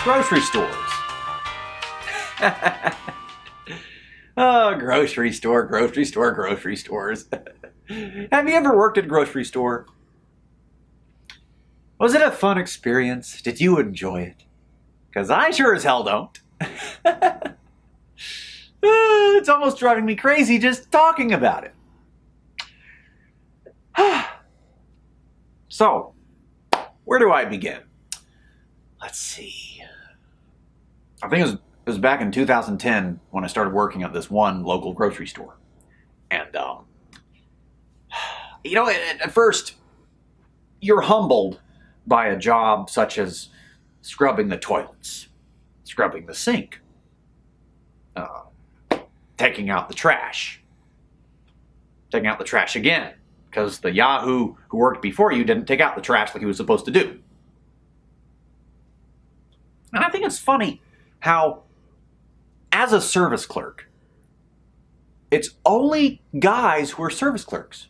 Grocery stores. Oh, grocery store, grocery store, grocery stores. Have you ever worked at a grocery store? Was it a fun experience? Did you enjoy it? Because I sure as hell don't. It's almost driving me crazy just talking about it. So, where do I begin? Let's see. I think it was back in 2010 when I started working at this one local grocery store. And, at first, you're humbled by a job such as scrubbing the toilets, scrubbing the sink, taking out the trash again, because the Yahoo who worked before you didn't take out the trash like he was supposed to do. And I think it's funny how, as a service clerk, it's only guys who are service clerks.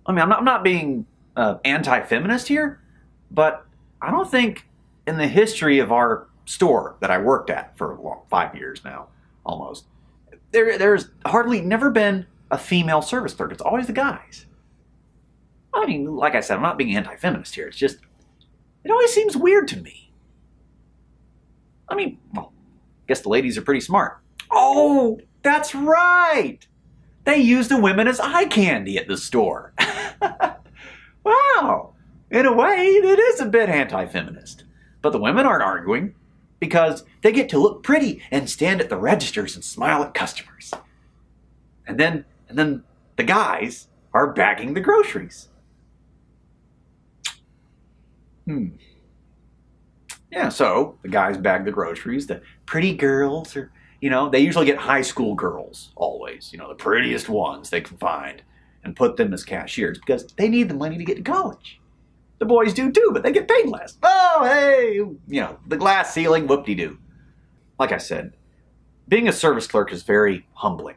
I mean, I'm not being anti-feminist here, but I don't think in the history of our store that I worked at for 5 years now, almost, there's hardly never been a female service clerk. It's always the guys. I mean, like I said, I'm not being anti-feminist here. It's just, it always seems weird to me. I mean, well, I guess the ladies are pretty smart. Oh, that's right! They use the women as eye candy at the store. Wow! In a way, it is a bit anti-feminist. But the women aren't arguing, because they get to look pretty and stand at the registers and smile at customers. And then the guys are bagging the groceries. Yeah, so the guys bag the groceries. The pretty girls are, they usually get high school girls, always. The prettiest ones they can find, and put them as cashiers because they need the money to get to college. The boys do too, but they get paid less. Oh, hey, the glass ceiling, whoop-de-doo. Like I said, being a service clerk is very humbling.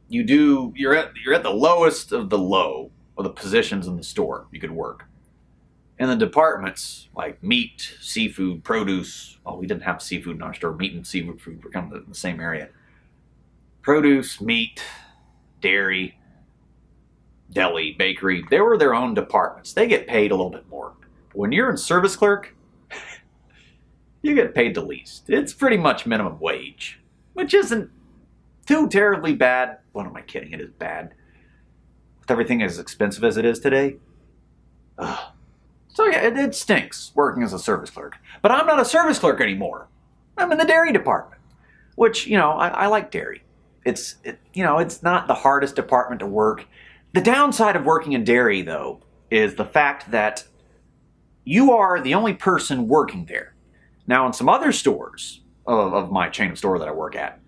You're at the lowest of the low of the positions in the store you could work. And the departments like meat, seafood, produce. Well, we didn't have seafood in our store. Meat and seafood were kind of in the same area. Produce, meat, dairy, deli, bakery, they were their own departments. They get paid a little bit more. But when you're in service clerk, you get paid the least. It's pretty much minimum wage, which isn't too terribly bad. What am I kidding? It is bad. With everything as expensive as it is today. Ugh. So yeah, it stinks working as a service clerk. But I'm not a service clerk anymore. I'm in the dairy department, which, I like dairy. It's not the hardest department to work. The downside of working in dairy, though, is the fact that you are the only person working there. Now, in some other stores of my chain of store that I work at,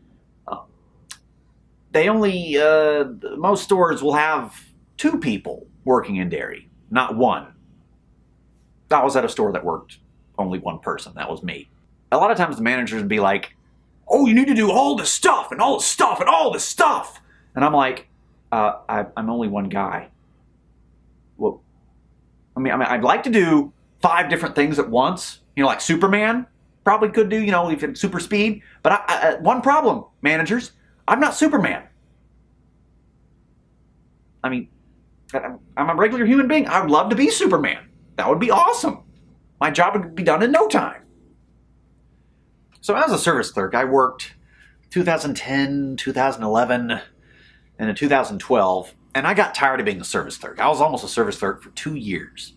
most stores will have 2 people working in dairy, not 1. I was at a store that worked only 1 person. That was me. A lot of times the managers would be like, oh, you need to do all this stuff and all this stuff and all this stuff. And I'm like, I'm only 1 guy. Well, I'd like to do 5 different things at once. Like Superman probably could do, if it's super speed. But one problem, managers, I'm not Superman. I'm a regular human being. I would love to be Superman. That would be awesome. My job would be done in no time. So as a service clerk, I worked 2010, 2011, and in 2012, and I got tired of being a service clerk. I was almost a service clerk for 2 years.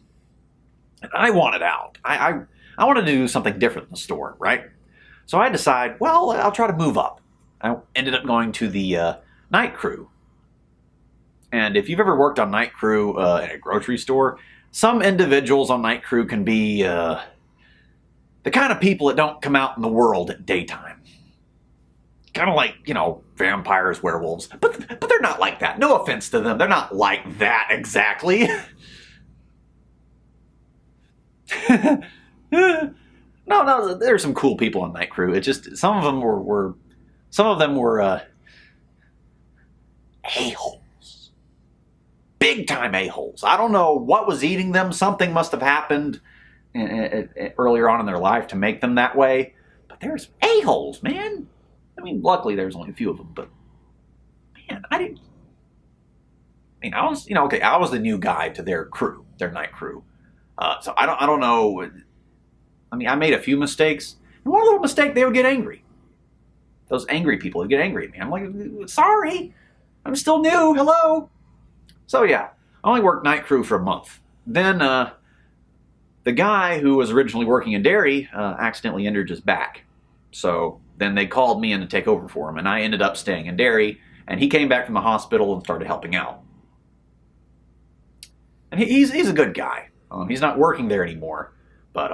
And I wanted out. I wanted to do something different in the store, right? So I decided, well, I'll try to move up. I ended up going to the night crew. And if you've ever worked on night crew in a grocery store, some individuals on night crew can be the kind of people that don't come out in the world at daytime. Kind of like, vampires, werewolves. But they're not like that. No offense to them. They're not like that exactly. No, there's some cool people on night crew. It's just some of them were a-holes. Big time a-holes. I don't know what was eating them. Something must have happened. earlier on in their life to make them that way. But there's a-holes, man. I mean, luckily there's only a few of them, but man, I didn't. I mean, I was, okay, I was the new guy to their crew, their night crew. So I don't know. I mean, I made a few mistakes. And one little mistake, they would get angry. Those angry people would get angry at me. I'm like, sorry, I'm still new. Hello. So yeah, I only worked night crew for a month. Then the guy who was originally working in dairy accidentally injured his back. So then they called me in to take over for him, and I ended up staying in dairy. And he came back from the hospital and started helping out. And he's a good guy. He's not working there anymore, but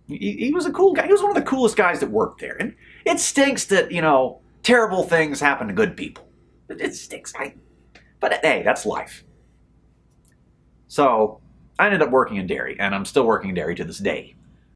he was a cool guy. He was one of the coolest guys that worked there. And it stinks that, terrible things happen to good people. It stinks. But hey, that's life. So I ended up working in dairy, and I'm still working in dairy to this day.